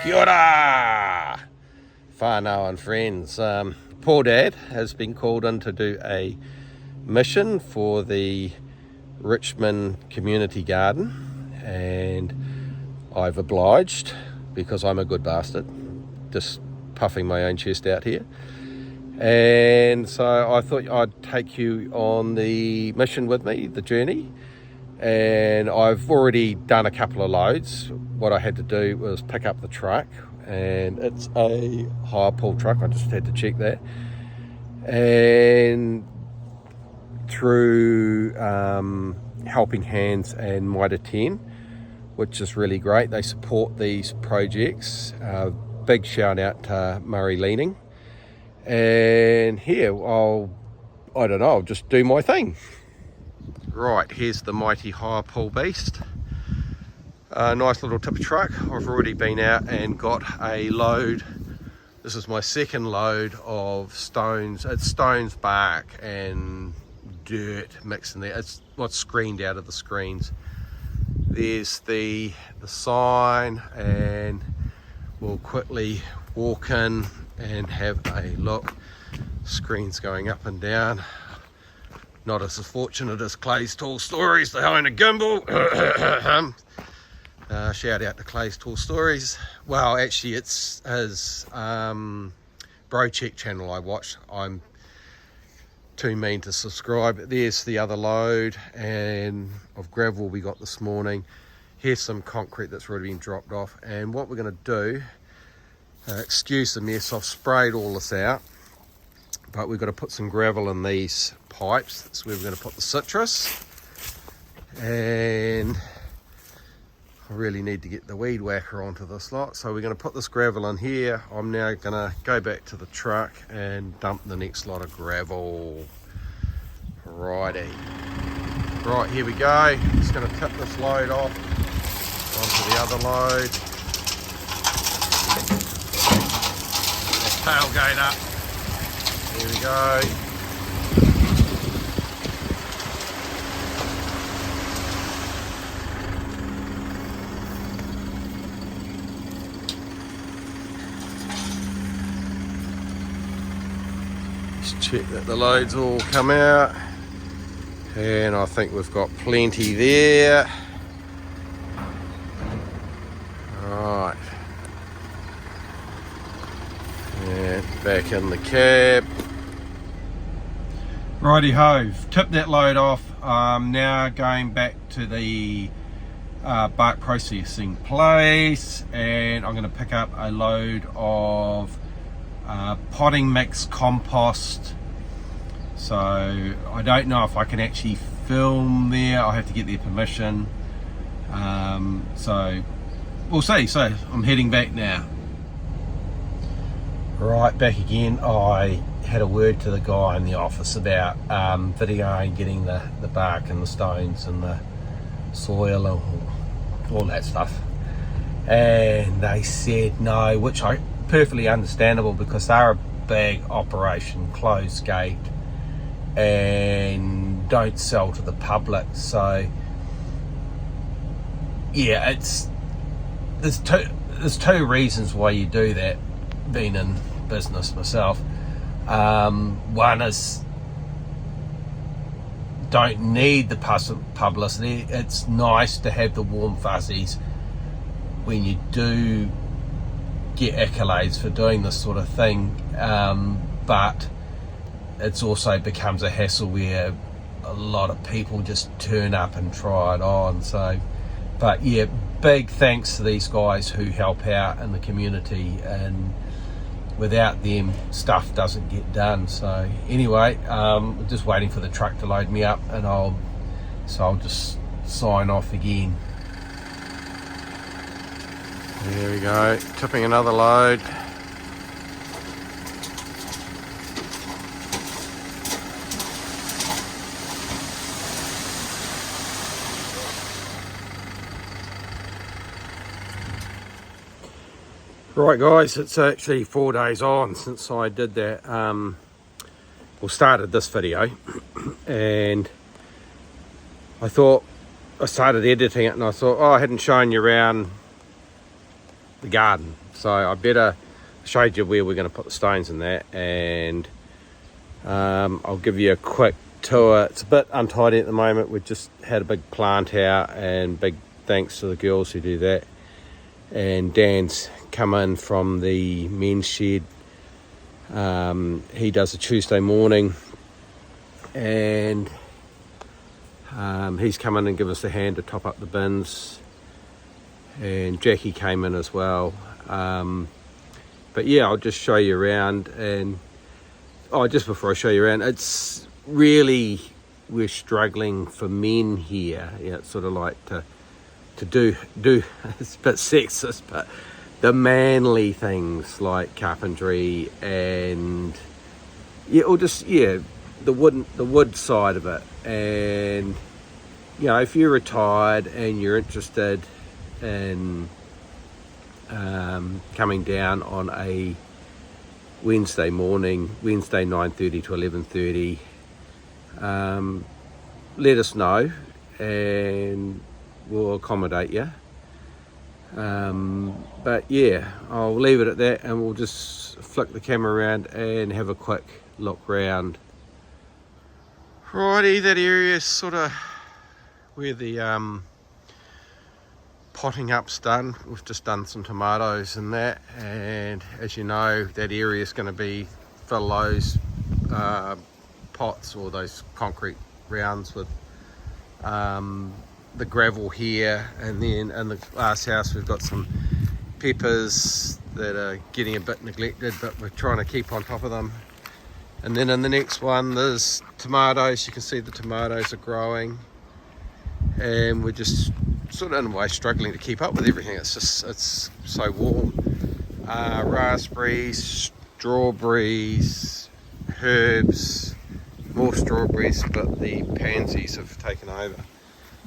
Kia ora! Whānau and friends. Poor Dad has been called in to do a mission for the Richmond community garden, and I've obliged because I'm a good bastard, just puffing my own chest out here. And so I thought I'd take you on the mission with me, the journey. And I've already done a couple of loads. What I had to do was pick up the truck, and it's a hire pull truck. I just had to check that. And through Helping Hands and Mitre 10, which is really great. They support these projects. Big shout out to Murray Leaning. And here, I'll just do my thing. Right, here's the mighty hire pull beast. Nice little tipper truck. I've already been out and got a load. This is my second load of stones. It's stones, bark and dirt mixed in there. It's what's screened out of the screens. There's the sign, and we'll quickly walk in and have a look. Screens going up and down. Not as fortunate as Clay's Tall Stories. They own a gimbal. Shout out to Clay's Tall Stories. Well, actually, it's his Bro Check channel I watch. I'm too mean to subscribe. There's the other load and of gravel we got this morning. Here's some concrete that's already been dropped off. And what we're going to do, excuse the mess, I've sprayed all this out, but we've got to put some gravel in these pipes. That's where we're going to put the citrus. And I really need to get the weed whacker onto this lot. So we're going to put this gravel in here. I'm now going to go back to the truck and dump the next lot of gravel. Righty. Right, here we go. Just going to tip this load off onto the other load. Tailgate up. There we go. Just check that the loads all come out. And I think we've got plenty there. Right. And back in the cab. Righty ho, tipped that load off. Now going back to the bark processing place, and I'm going to pick up a load of potting mix compost. So I don't know if I can actually film there. I'll have to get their permission. So we'll see. So I'm heading back now. Right, back again. I had a word to the guy in the office about videoing getting the bark and the stones and the soil and all that stuff, and they said no, which I perfectly understandable because they're a big operation, closed gate, and don't sell to the public. So yeah, there's two reasons why you do that, being in business myself. One is don't need the publicity. It's nice to have the warm fuzzies when you do get accolades for doing this sort of thing, but it's also becomes a hassle where a lot of people just turn up and try it on. So, but yeah, big thanks to these guys who help out in the community, and without them stuff doesn't get done. So anyway, just waiting for the truck to load me up, and I'll just sign off again. There we go, tipping another load. Right guys, it's actually 4 days on since I did that, started this video, and I started editing it, and I thought, I hadn't shown you around the garden. So I better showed you where we're going to put the stones in that, and I'll give you a quick tour. It's a bit untidy at the moment. We've just had a big plant out, and big thanks to the girls who do that. And Dan's come in from the men's shed. He does a Tuesday morning, and he's come in and give us a hand to top up the bins, and Jackie came in as well. But yeah, I'll just show you around. And just before I show you around, it's really, we're struggling for men here. Yeah, it's sort of like to do it's a bit sexist, but the manly things like carpentry and the wood side of it. And if you're retired and you're interested in coming down on a Wednesday morning, Wednesday 9:30 to 11:30, let us know and we'll accommodate you. But yeah, I'll leave it at that, and we'll just flick the camera around and have a quick look round. Righty, that area is sort of where the potting up's done. We've just done some tomatoes and that, and as you know, that area is going to fill those pots or those concrete rounds with the gravel here. And then in the glass house we've got some peppers that are getting a bit neglected, but we're trying to keep on top of them. And then in the next one there's tomatoes. You can see the tomatoes are growing, and we're just sort of in a way struggling to keep up with everything. It's so warm. Raspberries, strawberries, herbs, more strawberries, but the pansies have taken over.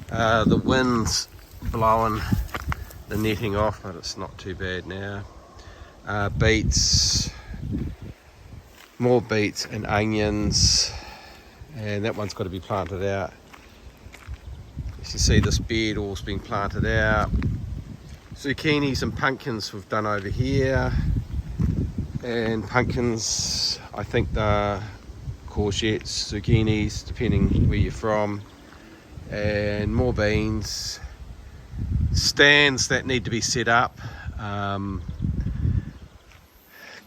The wind's blowing the netting off, but it's not too bad now. Beets, more beets and onions, and that one's got to be planted out. You can see this bed all's been planted out. Zucchinis and pumpkins we've done over here, and pumpkins, I think they're courgettes, zucchinis, depending where you're from, and more beans. Stands that need to be set up,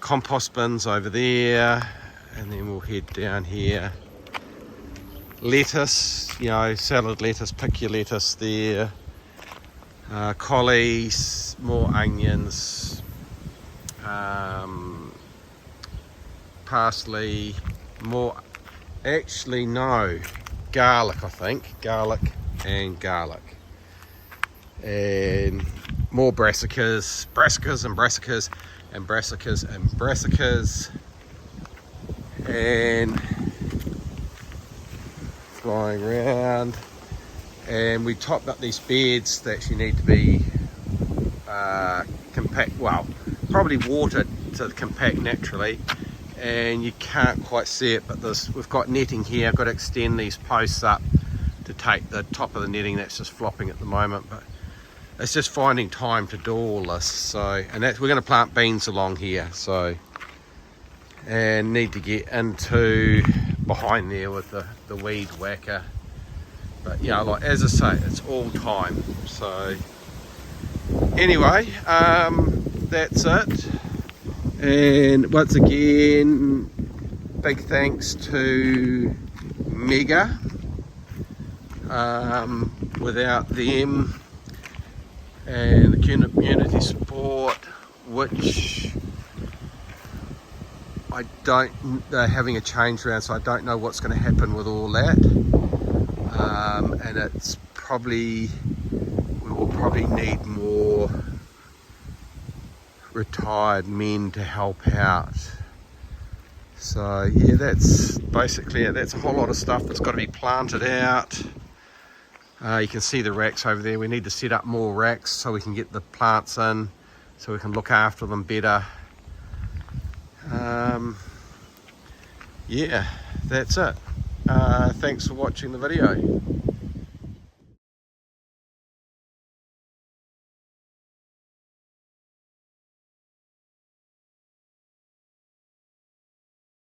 compost bins over there, and then we'll head down here. Lettuce, salad lettuce, pick your lettuce there. Collies, more onions, parsley, garlic, I think. Garlic, and more brassicas, and flying around. And we topped up these beds that actually need to be compact, probably watered to compact naturally, and you can't quite see it, but we've got netting here. I've got to extend these posts up to take the top of the netting that's just flopping at the moment, but it's just finding time to do all this. We're going to plant beans along here, and need to get into behind there with the weed whacker. But as I say, it's all time. So anyway, that's it. And once again, big thanks to Mega. Without them and the community support, which they're having a change around, so I don't know what's going to happen with all that. And we will probably need more retired men to help out. So yeah, that's basically it. That's a whole lot of stuff that's got to be planted out. You can see the racks over there. We need to set up more racks so we can get the plants in, so we can look after them better. Yeah, that's it. Thanks for watching the video.